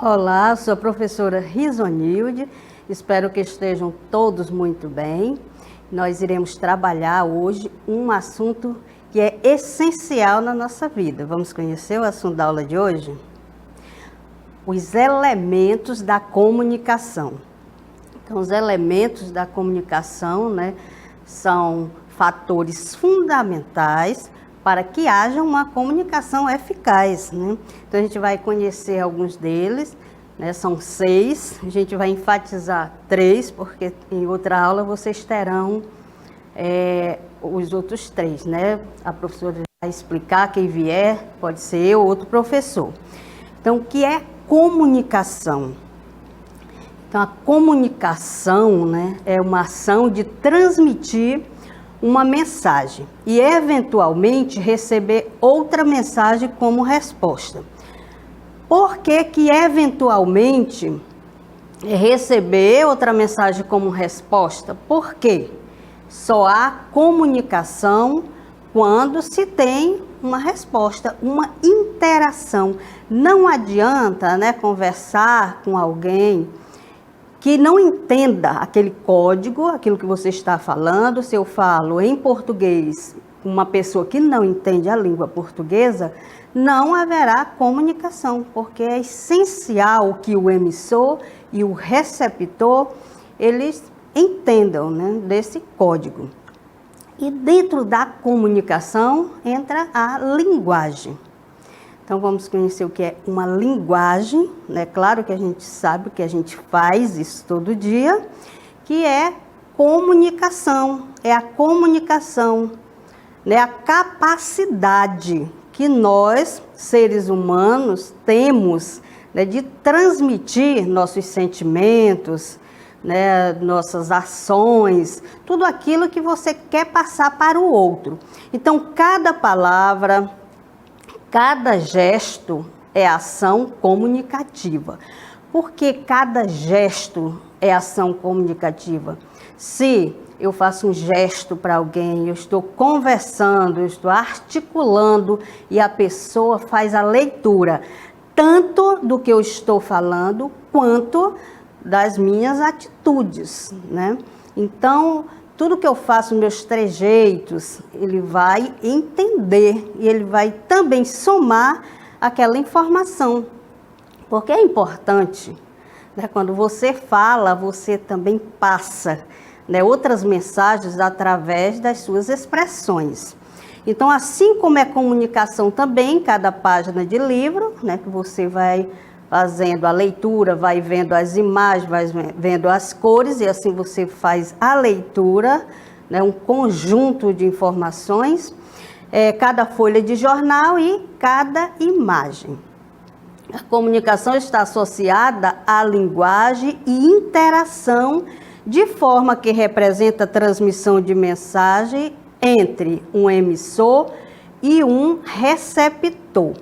Olá, sou a professora Risonilde, espero que estejam todos muito bem. Nós iremos trabalhar hoje um assunto que é essencial na nossa vida. Vamos conhecer o assunto da aula de hoje? Os elementos da comunicação. Então, os elementos da comunicação, são fatores fundamentais para que haja uma comunicação eficaz, Então, a gente vai conhecer alguns deles, São 6, a gente vai enfatizar 3, porque em outra aula vocês terão os outros 3, A professora vai explicar, quem vier, pode ser eu ou outro professor. Então, o que é comunicação? Então, a comunicação, é uma ação de transmitir uma mensagem e, eventualmente, receber outra mensagem como resposta. Por que que, eventualmente, receber outra mensagem como resposta? Porque só há comunicação quando se tem uma resposta, uma interação. Não adianta, conversar com alguém que não entenda aquele código, aquilo que você está falando. Se eu falo em português, uma pessoa que não entende a língua portuguesa, não haverá comunicação, porque é essencial que o emissor e o receptor, eles entendam, desse código. E dentro da comunicação entra a linguagem. Então, vamos conhecer o que é uma linguagem, Claro que a gente sabe que a gente faz isso todo dia, que é comunicação, é a comunicação, a capacidade que nós, seres humanos, temos, de transmitir nossos sentimentos, nossas ações, tudo aquilo que você quer passar para o outro. Então, cada palavra, cada gesto é ação comunicativa. Por que cada gesto é ação comunicativa? Se eu faço um gesto para alguém, eu estou conversando, eu estou articulando e a pessoa faz a leitura, tanto do que eu estou falando, quanto das minhas atitudes, Então, tudo que eu faço, meus trejeitos, ele vai entender e ele vai também somar aquela informação. Porque é importante, quando você fala, você também passa, outras mensagens através das suas expressões. Então, assim como é comunicação também, cada página de livro, que você vai fazendo a leitura, vai vendo as imagens, vai vendo as cores, e assim você faz a leitura, um conjunto de informações, cada folha de jornal e cada imagem. A comunicação está associada à linguagem e interação, de forma que representa a transmissão de mensagem entre um emissor e um receptor.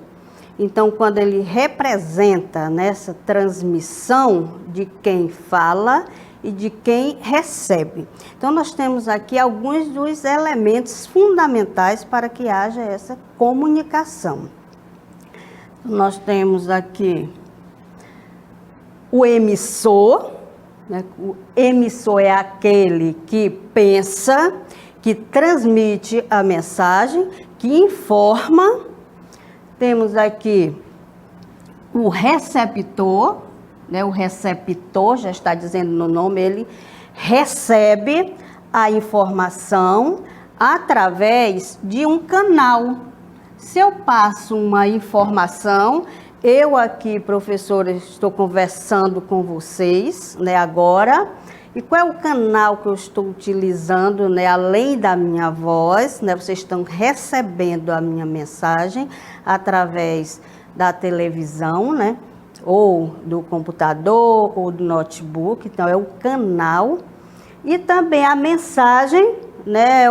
Então, quando ele representa nessa transmissão de quem fala e de quem recebe. Então, nós temos aqui alguns dos elementos fundamentais para que haja essa comunicação. Nós temos aqui o emissor. O emissor é aquele que pensa, que transmite a mensagem, que informa. Temos aqui o receptor, o receptor, já está dizendo no nome, ele recebe a informação através de um canal. Se eu passo uma informação, eu aqui, professora, estou conversando com vocês, agora, e qual é o canal que eu estou utilizando, além da minha voz, Vocês estão recebendo a minha mensagem através da televisão, ou do computador, ou do notebook. Então, é o canal. E também a mensagem,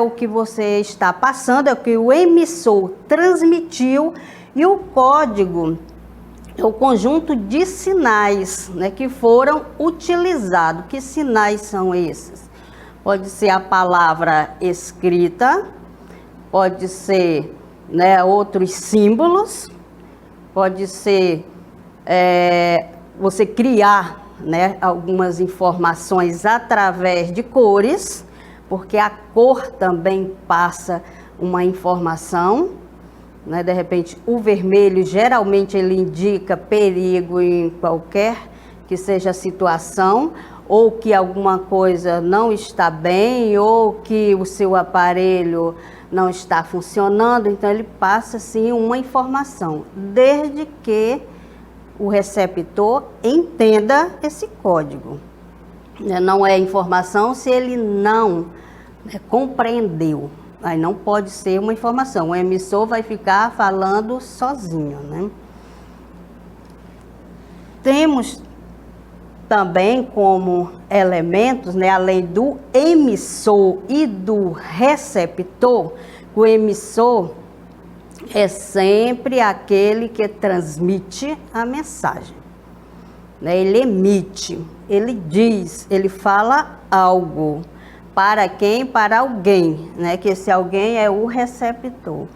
o que você está passando, é o que o emissor transmitiu, e o código é o conjunto de sinais, que foram utilizados. Que sinais são esses? Pode ser a palavra escrita, pode ser outros símbolos, pode ser você criar, né, algumas informações através de cores, porque a cor também passa uma informação, né? De repente, o vermelho, geralmente, ele indica perigo em qualquer que seja a situação, ou que alguma coisa não está bem, ou que o seu aparelho não está funcionando. Então, ele passa, sim, uma informação, desde que o receptor entenda esse código. Não é informação se ele não compreendeu. Aí não pode ser uma informação. O emissor vai ficar falando sozinho, né? Temos também como elementos, né, além do emissor e do receptor, o emissor é sempre aquele que transmite a mensagem, né? Ele emite, ele diz, ele fala algo. Para quem? Para alguém, né? Que esse alguém é o receptor.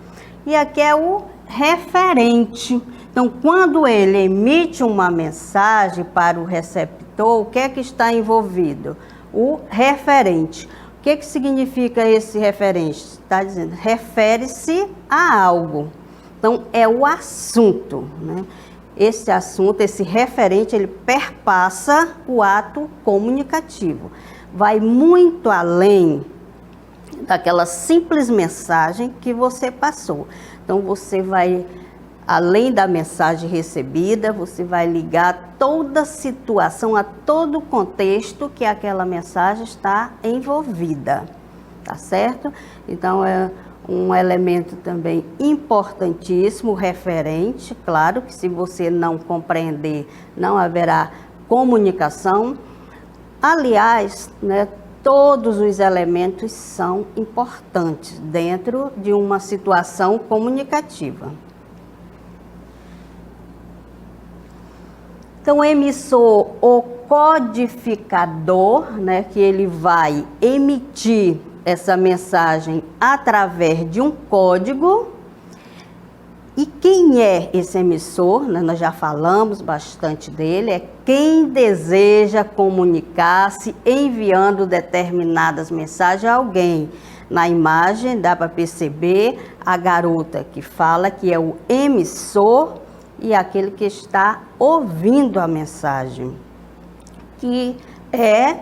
E aqui é o referente. Então, quando ele emite uma mensagem para o receptor, o que é que está envolvido? O referente. O que significa esse referente? Está dizendo, refere-se a algo. Então, é o assunto, né? Esse assunto, esse referente, ele perpassa o ato comunicativo. Vai muito além daquela simples mensagem que você passou. Então, você vai, além da mensagem recebida, você vai ligar toda a situação, a todo o contexto que aquela mensagem está envolvida, tá certo? Então, é um elemento também importantíssimo, referente. Claro que se você não compreender, não haverá comunicação. Aliás, né, todos os elementos são importantes dentro de uma situação comunicativa. Então, o emissor ou codificador, né, que ele vai emitir essa mensagem através de um código. E quem é esse emissor? Nós já falamos bastante dele, é quem deseja comunicar-se enviando determinadas mensagens a alguém. Na imagem dá para perceber a garota que fala que é o emissor e aquele que está ouvindo a mensagem, que é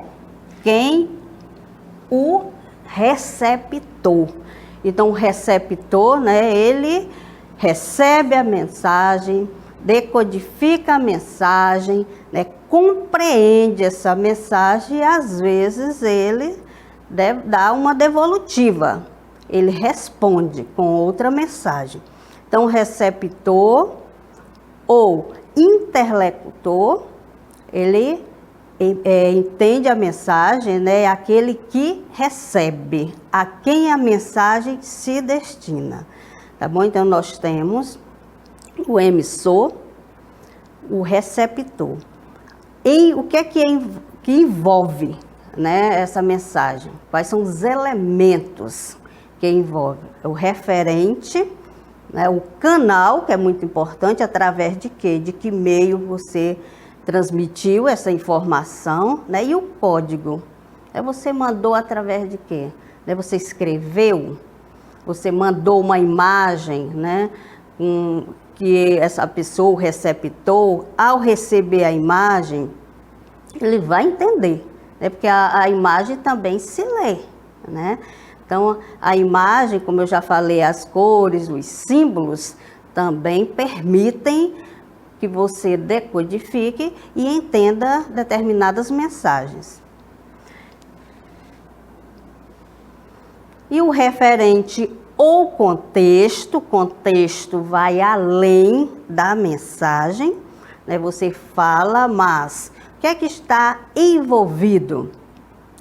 quem? O receptor. Então, o receptor, né, ele recebe a mensagem, decodifica a mensagem, né, compreende essa mensagem e às vezes ele dá uma devolutiva, ele responde com outra mensagem. Então, o receptor ou interlocutor, ele entende a mensagem, né, é aquele que recebe, a quem a mensagem se destina. Tá bom? Então, nós temos o emissor, o receptor. E o que é que envolve, né, essa mensagem? Quais são os elementos que envolvem? O referente, né, o canal, que é muito importante, através de quê? De que meio você transmitiu essa informação, né? E o código. Você mandou através de quê? Você escreveu? Você mandou uma imagem, né, que essa pessoa, o receptor, ao receber a imagem, ele vai entender, né, porque a imagem também se lê, né? Então, a imagem, como eu já falei, as cores, os símbolos, também permitem que você decodifique e entenda determinadas mensagens. E o referente ou contexto vai além da mensagem, né? Você fala, mas o que é que está envolvido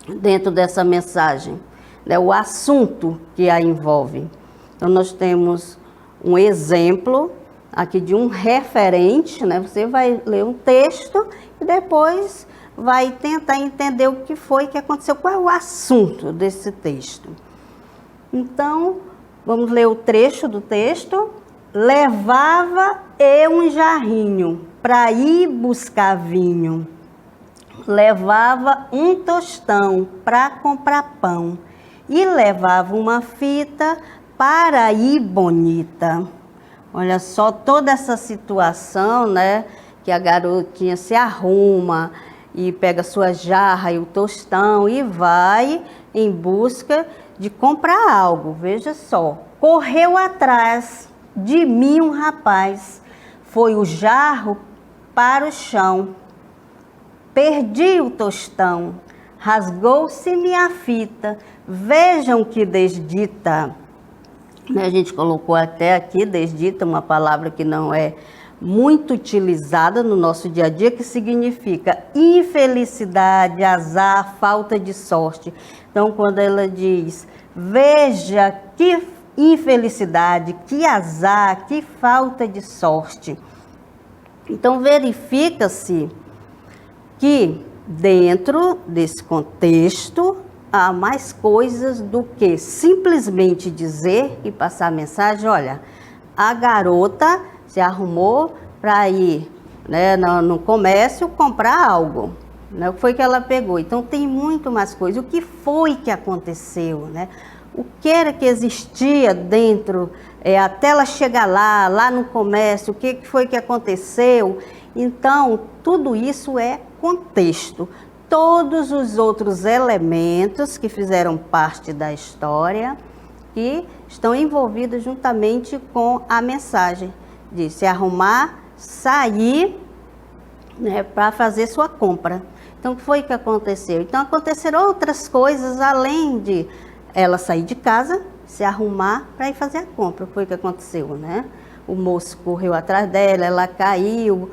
dentro dessa mensagem? Né? O assunto que a envolve. Então, nós temos um exemplo aqui de um referente, né? Você vai ler um texto e depois vai tentar entender o que foi que aconteceu, qual é o assunto desse texto. Então, vamos ler o trecho do texto. Levava eu um jarrinho. para ir buscar vinho. Levava um tostão para comprar pão e levava uma fita para ir bonita. Olha só toda essa situação, né? Que a garotinha se arruma e pega sua jarra e o tostão e vai em busca de comprar algo. Veja só, correu atrás de mim um rapaz, foi o jarro para o chão. Perdi o tostão, rasgou-se-me a fita, vejam que desdita. A gente colocou até aqui, desdita, uma palavra que não é muito utilizada no nosso dia a dia, que significa infelicidade, azar, falta de sorte. Então, quando ela diz, veja que infelicidade, que azar, que falta de sorte. Então, verifica-se que dentro desse contexto há mais coisas do que simplesmente dizer e passar a mensagem. Olha, a garota se arrumou para ir, né, no comércio comprar algo, né? O que foi que ela pegou? Então tem muito mais coisa. O que foi que aconteceu, né? O que era que existia dentro, até ela chegar lá no comércio, o que foi que aconteceu? Então, tudo isso é contexto. Todos os outros elementos que fizeram parte da história, que estão envolvidos juntamente com a mensagem de se arrumar, sair, né, para fazer sua compra. Então, o que foi que aconteceu? Então, aconteceram outras coisas além de ela sair de casa, se arrumar para ir fazer a compra. O que foi que aconteceu, né? O moço correu atrás dela, ela caiu.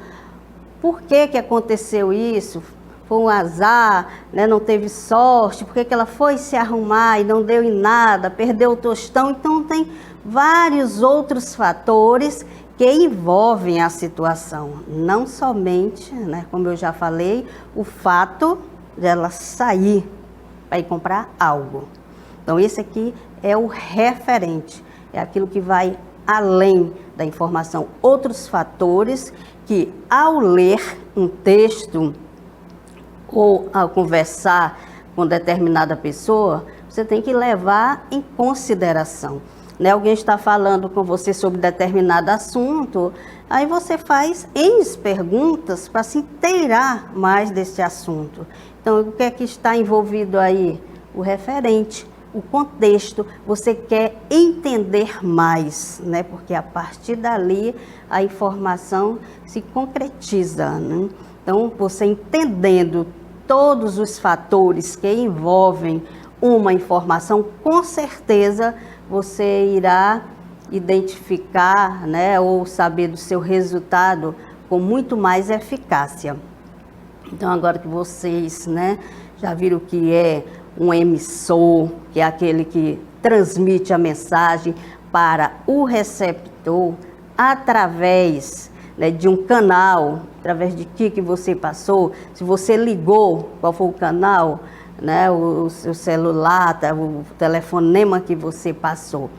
Por que que aconteceu isso? Foi um azar, né? Não teve sorte. Por que que ela foi se arrumar e não deu em nada, perdeu o tostão? Então, tem vários outros fatores que envolvem a situação. Não somente, né, como eu já falei, o fato dela sair para ir comprar algo. Então, esse aqui é o referente, é aquilo que vai além da informação. Outros fatores que, ao ler um texto ou ao conversar com determinada pessoa, você tem que levar em consideração. Né? Alguém está falando com você sobre determinado assunto, aí você faz N perguntas para se inteirar mais desse assunto. Então, o que é que está envolvido aí? O referente, o contexto, você quer entender mais, né? Porque a partir dali a informação se concretiza, né? Então, você entendendo todos os fatores que envolvem uma informação, com certeza você irá identificar, né, ou saber do seu resultado com muito mais eficácia. Então, agora que vocês, né, já viram o que é um emissor, que é aquele que transmite a mensagem para o receptor através, né, de um canal, através de que você passou, se você ligou, qual foi o canal, né, o seu celular, o telefonema que você passou.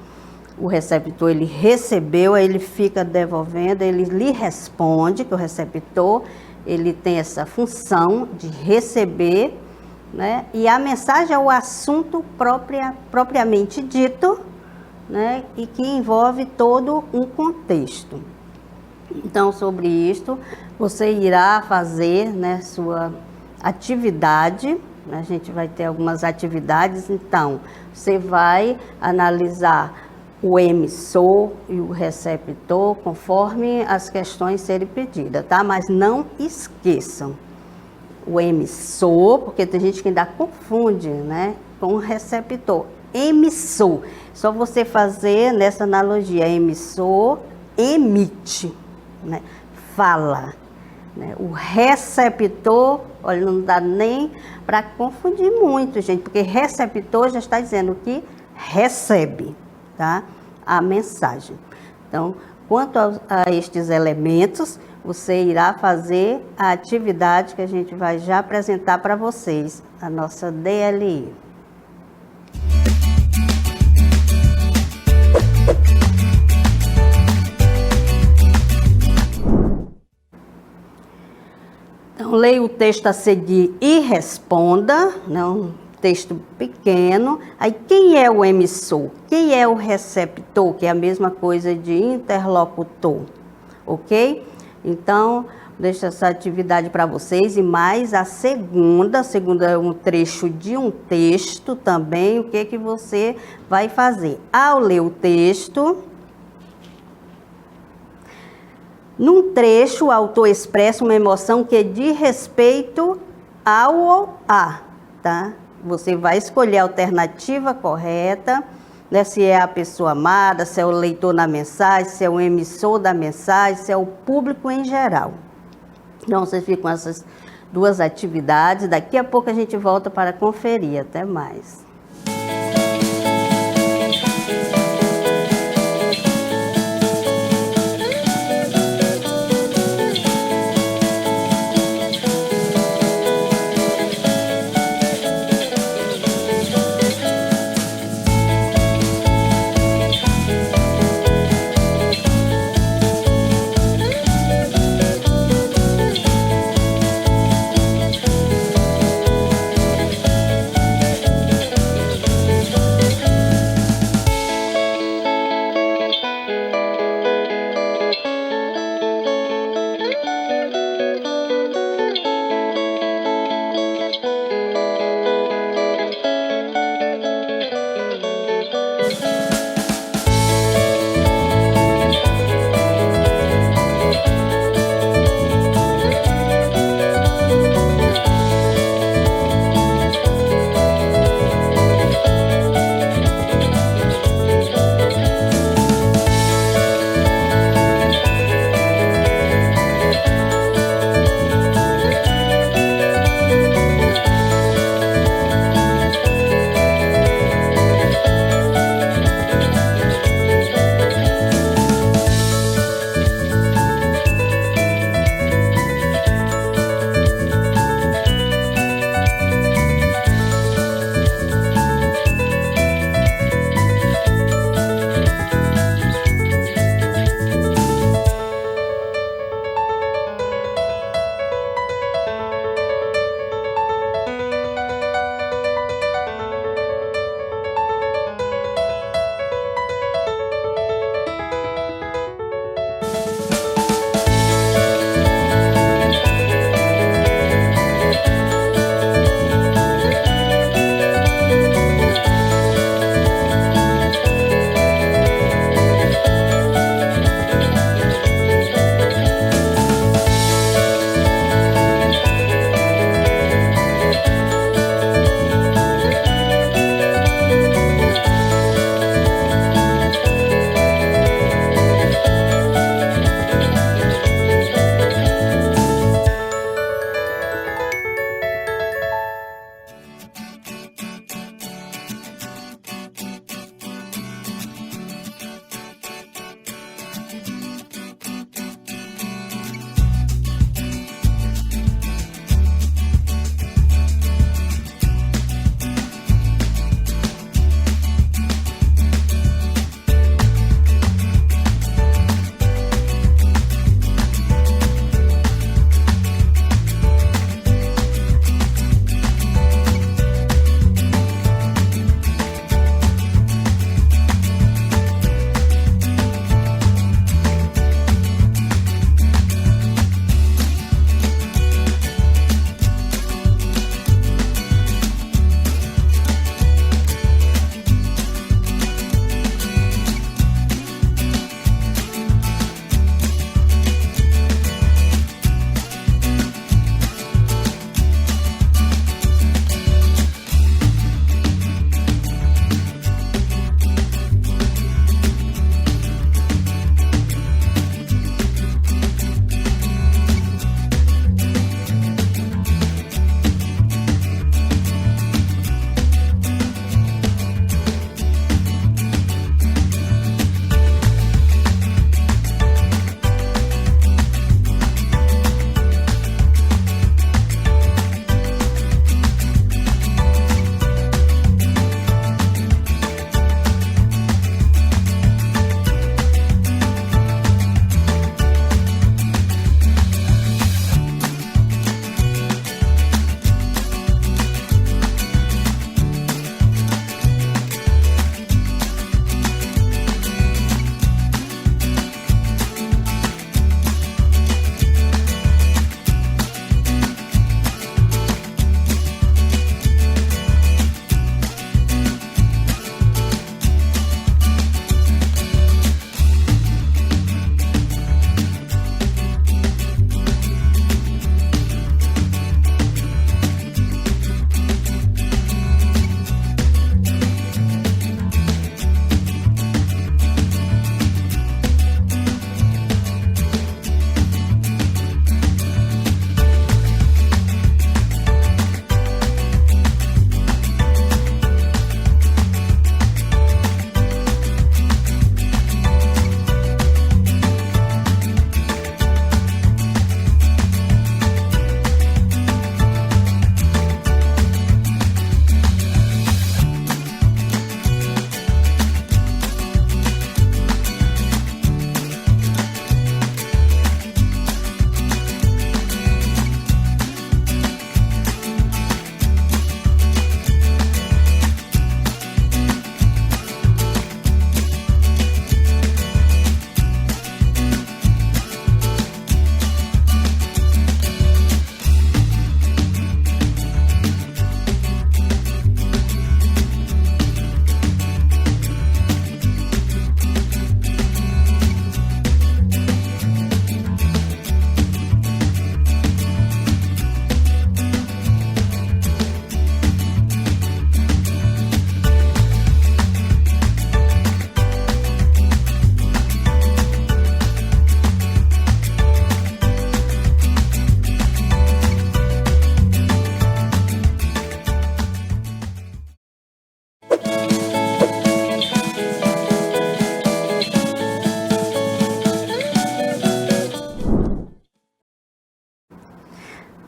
O receptor, ele recebeu, aí ele fica devolvendo, ele lhe responde, que o receptor, ele tem essa função de receber, né, e a mensagem é o assunto propriamente dito, né, e que envolve todo um contexto. Então, sobre isto, você irá fazer, né, sua atividade. A gente vai ter algumas atividades, então, você vai analisar o emissor e o receptor conforme as questões serem pedidas, tá? Mas não esqueçam o emissor, porque tem gente que ainda confunde, né, com o receptor. Emissor, só você fazer nessa analogia, emissor emite, né, fala. Né? O receptor, olha, não dá nem para confundir muito, gente, porque receptor já está dizendo que recebe, tá, a mensagem. Então, quanto a estes elementos, você irá fazer a atividade que a gente vai já apresentar para vocês, a nossa DLI. leia o texto a seguir e responda, né? Um texto pequeno. Aí, quem é o emissor? Quem é o receptor? Que é a mesma coisa de interlocutor, ok? Então, deixo essa atividade para vocês. E mais a segunda é um trecho de um texto também. O que que você vai fazer? Ao ler o texto, num trecho, o autor expressa uma emoção que diz respeito ao ou a, tá? Você vai escolher a alternativa correta, né? Se é a pessoa amada, se é o leitor na mensagem, se é o emissor da mensagem, se é o público em geral. Então, vocês ficam com essas duas atividades. Daqui a pouco a gente volta para conferir. Até mais.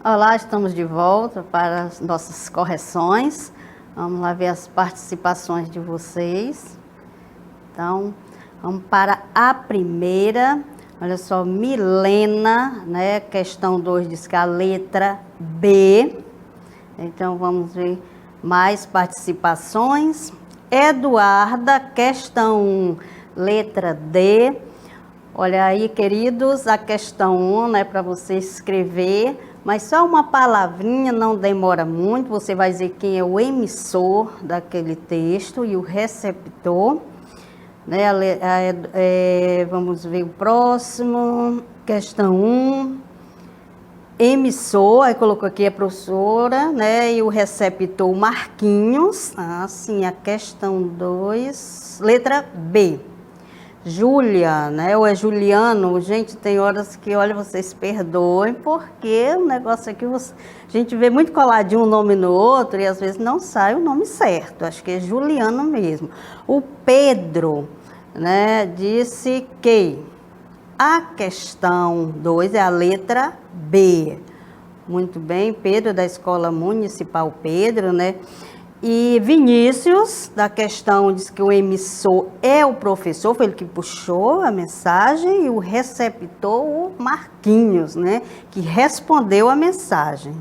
Olá, estamos de volta para as nossas correções. Vamos lá ver as participações de vocês. Então, vamos para a primeira. Olha só, Milena, né? Questão 2 diz que a letra B. Então, vamos ver mais participações. Eduarda, questão 1, letra D. Olha aí, queridos, a questão 1, né, para você escrever, mas só uma palavrinha, não demora muito. Você vai dizer quem é o emissor daquele texto e o receptor. Né? Vamos ver o próximo. Questão 1. Emissor, aí colocou aqui a professora, né? E o receptor Marquinhos. Assim, a questão 2, letra B. Júlia, né? Ou é Juliano? Gente, tem horas que, olha, vocês perdoem, porque o negócio aqui, a gente vê muito coladinho um nome no outro e às vezes não sai o nome certo. Acho que é Juliano mesmo. O Pedro, né, disse que a questão 2 é a letra B. Muito bem, Pedro, da Escola Municipal Pedro, né? E Vinícius, da questão, diz que o emissor é o professor, foi ele que puxou a mensagem, e o receptor, o Marquinhos, né? Que respondeu a mensagem.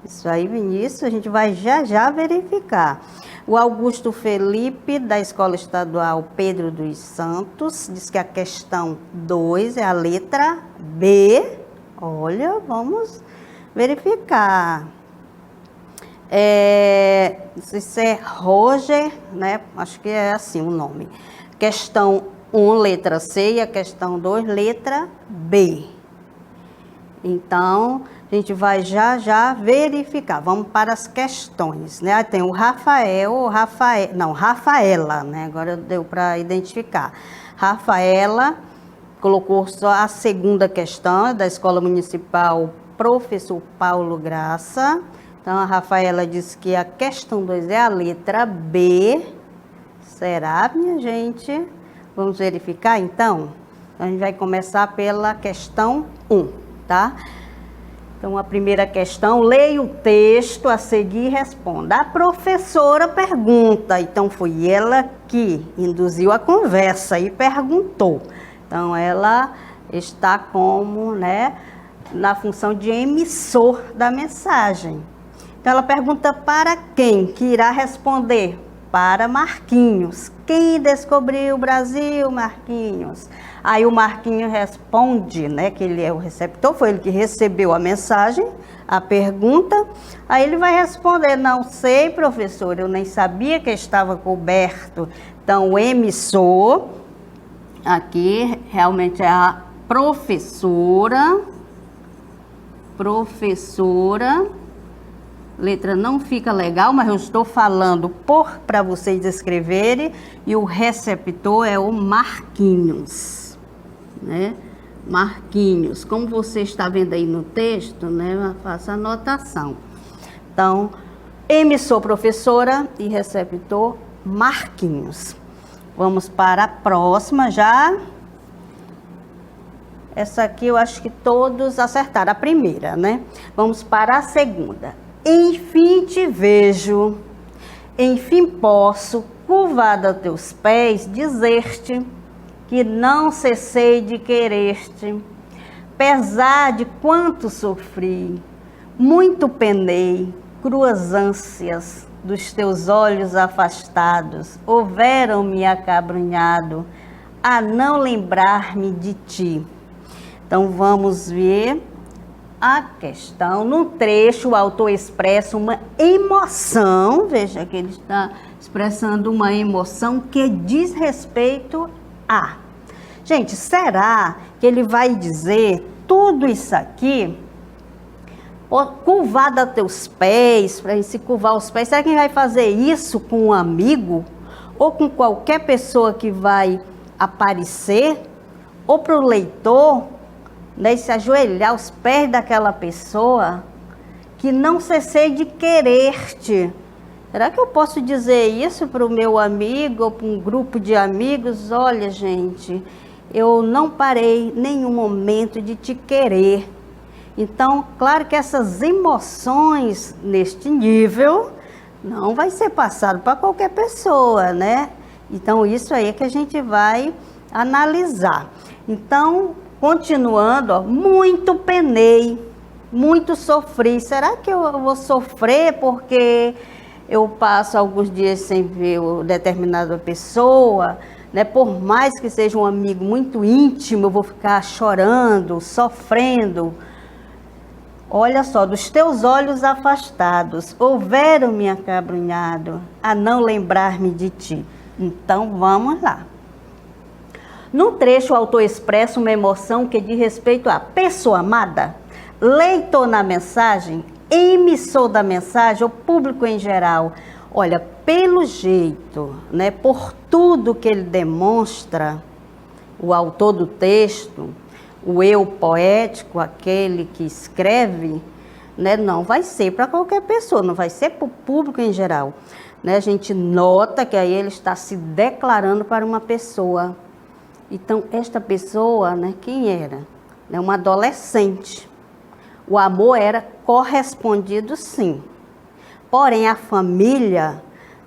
Isso aí, Vinícius, a gente vai já verificar. O Augusto Felipe, da Escola Estadual Pedro dos Santos, diz que a questão 2 é a letra B. Olha, vamos verificar. Isso é Roger, né? Acho que é assim o nome. Questão 1, letra C, e a questão 2, letra B. Então, a gente vai já verificar. Vamos para as questões, né? Aí tem o Rafaela, né? Agora deu para identificar. Rafaela colocou só a segunda questão, da Escola Municipal Professor Paulo Graça. Então, a Rafaela disse que a questão 2 é a letra B. Será, minha gente? Vamos verificar, então? A gente vai começar pela questão 1, tá? Então, a primeira questão, leia o texto, a seguir responda. A professora pergunta, então foi ela que induziu a conversa e perguntou. Então, ela está como, né, na função de emissor da mensagem. Então, ela pergunta para quem que irá responder? Para Marquinhos. Quem descobriu o Brasil, Marquinhos? Aí o Marquinhos responde, né, que ele é o receptor, foi ele que recebeu a mensagem, a pergunta. Aí ele vai responder, não sei, professor, eu nem sabia que estava coberto. Então, o emissor, aqui, realmente é a professora, letra não fica legal, mas eu estou falando para vocês escreverem, e o receptor é o Marquinhos, né? Marquinhos, como você está vendo aí no texto, né? Faça a anotação. Então, emissor, professora, e receptor, Marquinhos. Vamos para a próxima já. Essa aqui eu acho que todos acertaram, a primeira, né? Vamos para a segunda. Enfim te vejo, enfim posso, curvada a teus pés, dizer-te que não cessei de querer-te. Pesar de quanto sofri, muito penei, cruas ânsias dos teus olhos afastados, houveram-me acabrunhado a não lembrar-me de ti. Então, vamos ver a questão. No trecho, o autor expressa uma emoção, veja que ele está expressando uma emoção que diz respeito a. Gente, será que ele vai dizer tudo isso aqui? Curvado a teus pés, para se curvar os pés, será que ele vai fazer isso com um amigo? Ou com qualquer pessoa que vai aparecer? Ou para o leitor? Né, se ajoelhar aos pés daquela pessoa, que não cessei de querer-te. Será que eu posso dizer isso para o meu amigo ou para um grupo de amigos? Olha, gente, eu não parei nenhum momento de te querer. Então, claro que essas emoções neste nível não vai ser passado para qualquer pessoa, né? Então, isso aí é que a gente vai analisar. Então, continuando, ó, muito penei, muito sofri. Será que eu vou sofrer porque eu passo alguns dias sem ver determinada pessoa, né? Por mais que seja um amigo muito íntimo, eu vou ficar chorando, sofrendo. Olha só, dos teus olhos afastados, houveram-me acabrunhado a não lembrar-me de ti. Então, vamos lá. No trecho, o autor expressa uma emoção que diz respeito à pessoa amada, leitor na mensagem, emissor da mensagem, o público em geral. Olha, pelo jeito, né, por tudo que ele demonstra, o autor do texto, o eu poético, aquele que escreve, né, não vai ser para qualquer pessoa, não vai ser para o público em geral. Né? A gente nota que aí ele está se declarando para uma pessoa. Então, esta pessoa, né, quem era? Né, uma adolescente. O amor era correspondido, sim. Porém, a família,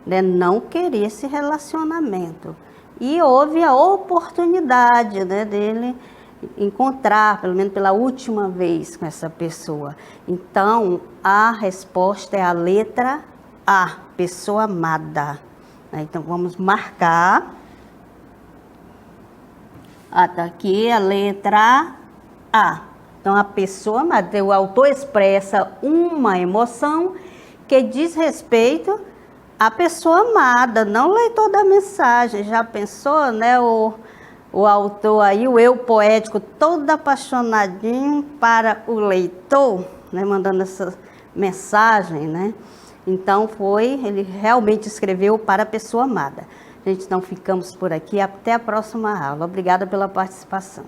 né, não queria esse relacionamento. E houve a oportunidade, né, dele encontrar, pelo menos pela última vez, com essa pessoa. Então, a resposta é a letra A, pessoa amada. Então, vamos marcar. Tá aqui a letra A. Então, a pessoa amada, o autor expressa uma emoção que diz respeito à pessoa amada, não o leitor da mensagem. Já pensou, né, o autor aí, o eu poético, todo apaixonadinho para o leitor, né, mandando essa mensagem, né? Então, ele realmente escreveu para a pessoa amada. Gente, então ficamos por aqui. Até a próxima aula. Obrigada pela participação.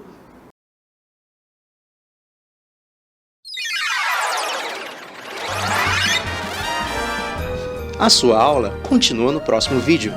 A sua aula continua no próximo vídeo.